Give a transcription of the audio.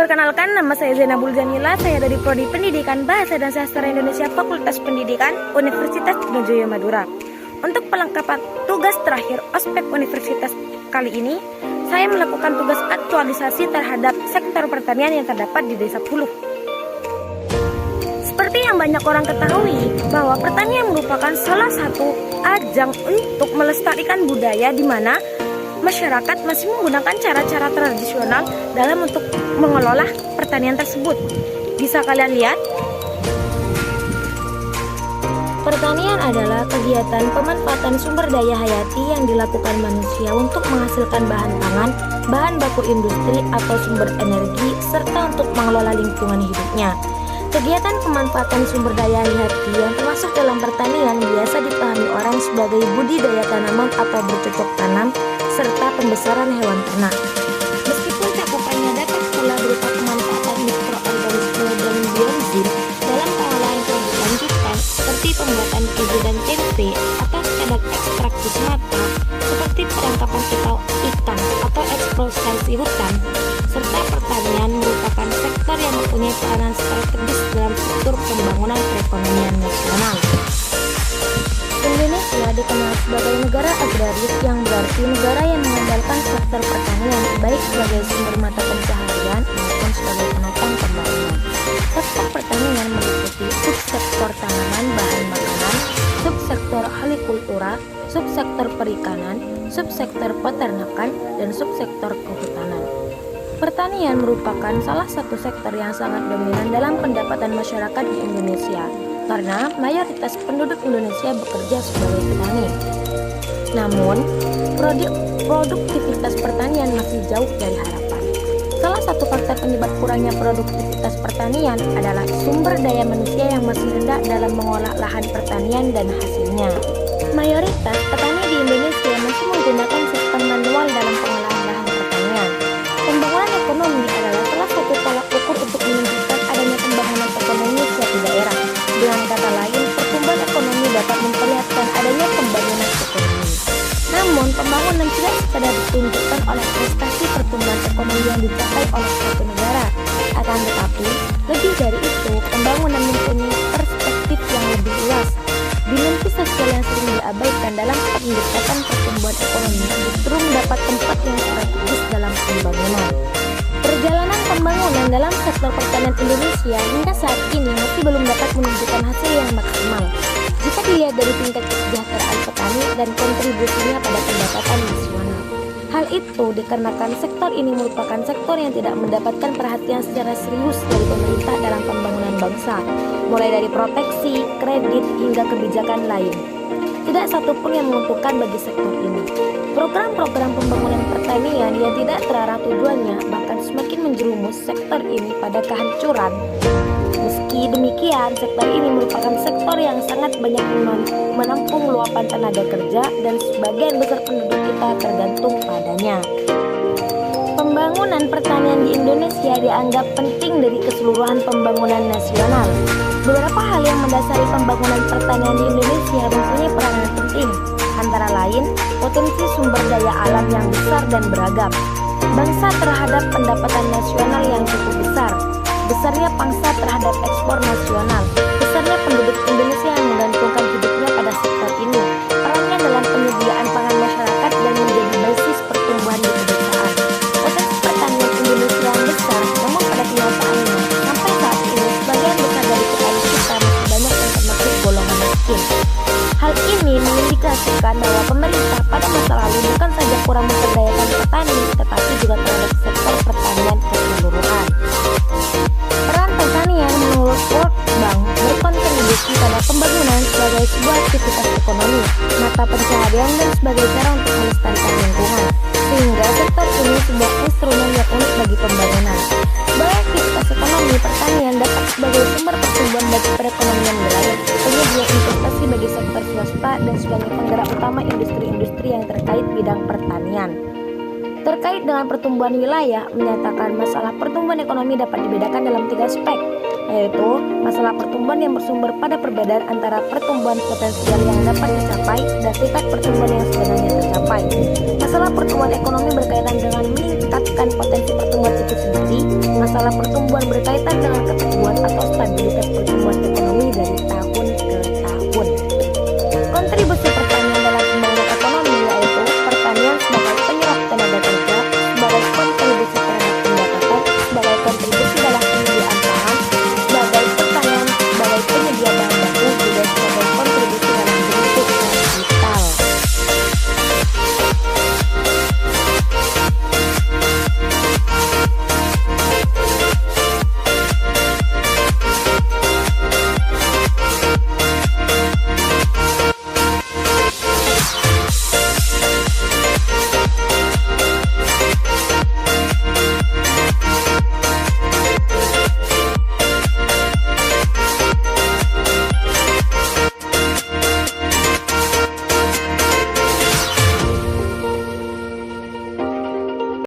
Perkenalkan, nama saya Zainabul Jamila. Saya dari Prodi Pendidikan Bahasa dan Sastra Indonesia Fakultas Pendidikan Universitas Diponegoro Madura. Untuk pelengkapan tugas terakhir ospek universitas kali ini, saya melakukan tugas aktualisasi terhadap sektor pertanian yang terdapat di Desa Puluh. Seperti yang banyak orang ketahui, bahwa pertanian merupakan salah satu ajang untuk melestarikan budaya di mana masyarakat masih menggunakan cara-cara tradisional dalam untuk mengelola pertanian tersebut. Bisa kalian lihat, pertanian adalah kegiatan pemanfaatan sumber daya hayati yang dilakukan manusia untuk menghasilkan bahan pangan, bahan baku industri atau sumber energi, serta untuk mengelola lingkungan hidupnya. Kegiatan pemanfaatan sumber daya hayati yang termasuk dalam pertanian biasa dipahami orang sebagai budidaya tanaman atau bercocok tanam, serta pembesaran hewan ternak. Meskipun cakupannya dapat pula berupa pemanfaatan mikroorganisme dan biozim dalam pengolahan produk lanjutan seperti pembuatan keju dan tempe atau sekadar ekstraksi semata seperti penangkapan ikan atau eksploitasi hutan, serta pertanian merupakan sektor yang mempunyai peranan strategis dalam struktur pembangunan perekonomian nasional. Indonesia dikenal sebagai negara agraris, yang berarti negara yang mengandalkan sektor pertanian baik sebagai sumber mata pencaharian maupun sebagai penopang pembangunan. Sektor pertanian meliputi subsektor tanaman bahan makanan, subsektor hortikultura, subsektor perikanan, subsektor peternakan, dan subsektor kehutanan. Pertanian merupakan salah satu sektor yang sangat dominan dalam pendapatan masyarakat di Indonesia, karena mayoritas penduduk Indonesia bekerja sebagai petani. Namun, produktivitas pertanian masih jauh dari harapan. Salah satu faktor penyebab kurangnya produktivitas pertanian adalah sumber daya manusia yang masih rendah dalam mengolah lahan pertanian dan hasilnya. Mayoritas petani di Indonesia masih menggunakan sistem manual dalam pengolahan lahan pertanian. Pembangunan ekonomi adalah salah satu tolak ukur untuk menunjukkan adanya pembangunan ekonomi suatu daerah. Dengan kata lain, pertumbuhan ekonomi dapat memperlihatkan adanya pembangunan ekonomi. Namun, pembangunan tidak sekadar ditunjukkan oleh prestasi pertumbuhan ekonomi yang dicapai oleh suatu negara. Akan tetapi, lebih dari itu, pembangunan mempunyai perspektif yang lebih luas. Dimensi sosial yang sering diabaikan dalam pendekatan pertumbuhan ekonomi justru mendapat tempat yang strategis dalam pembangunan. Perjalanan pembangunan dalam sektor pertanian Indonesia hingga saat ini masih belum dapat menunjukkan hasil yang maksimal jika dilihat dari tingkat kesejahteraan petani dan kontribusinya pada pendapatan nasional. Hal itu dikarenakan sektor ini merupakan sektor yang tidak mendapatkan perhatian secara serius dari pemerintah dalam pembangunan bangsa, mulai dari proteksi, kredit, hingga kebijakan lain. Tidak satupun yang menguntungkan bagi sektor ini. Program-program pembangunan pertanian yang tidak terarah tujuannya bahkan semakin menjerumus sektor ini pada kehancuran. Meski demikian, sektor ini merupakan sektor yang sangat banyak menampung luapan tenaga kerja dan sebagian besar penduduk kita tergantung padanya. Pembangunan pertanian di Indonesia dianggap penting dari keseluruhan pembangunan nasional. Beberapa hal yang mendasari pembangunan pertanian di Indonesia mempunyai peranan penting, antara lain potensi sumber daya alam yang besar dan beragam, bangsa terhadap pendapatan nasional yang cukup besar, besarnya pangsa terhadap ekspor nasional, besarnya penduduk Indonesia yang menggantungkan hidupnya pada sektor ini, perannya dalam penyediaan pangan masyarakat dan menjadi basis pertumbuhan di pedesaan. Potensi pertanian Indonesia yang besar, namun pada kenyataannya sampai saat ini sebagian besar dari petani kita masih banyak yang termasuk golongan miskin. Hal ini mengindikasikan bahwa pemerintah pada masa lalu bukan saja kurang memberdayakan petani, tetapi juga terhadap sektor pertanian keseluruhan. Peran pertanian menurut World Bank berkontribusi pada pembangunan sebagai sebuah aktivitas ekonomi, mata pencaharian, dan sebagai cara untuk melestarikan lingkungan, sehingga sektor ini sebuah instrumen yang unik bagi pembangunan. Sebagai aktivitas ekonomi, pertanian dapat sebagai sumber pertumbuhan bagi perekonomian wilayah, penyedia investasi bagi sektor swasta, dan sebagai penggerak utama industri-industri yang terkait bidang pertanian. Terkait dengan pertumbuhan wilayah, menyatakan masalah pertumbuhan ekonomi dapat dibedakan dalam 3 aspek, yaitu masalah pertumbuhan yang bersumber pada perbedaan antara pertumbuhan potensial yang dapat dicapai dan tingkat pertumbuhan yang sebenarnya tercapai. Masalah pertumbuhan ekonomi berkaitan dengan meningkatkan potensi pertumbuhan itu sendiri, masalah pertumbuhan berkaitan dengan keteguhan atau stabilitas pertumbuhan ekonomi dari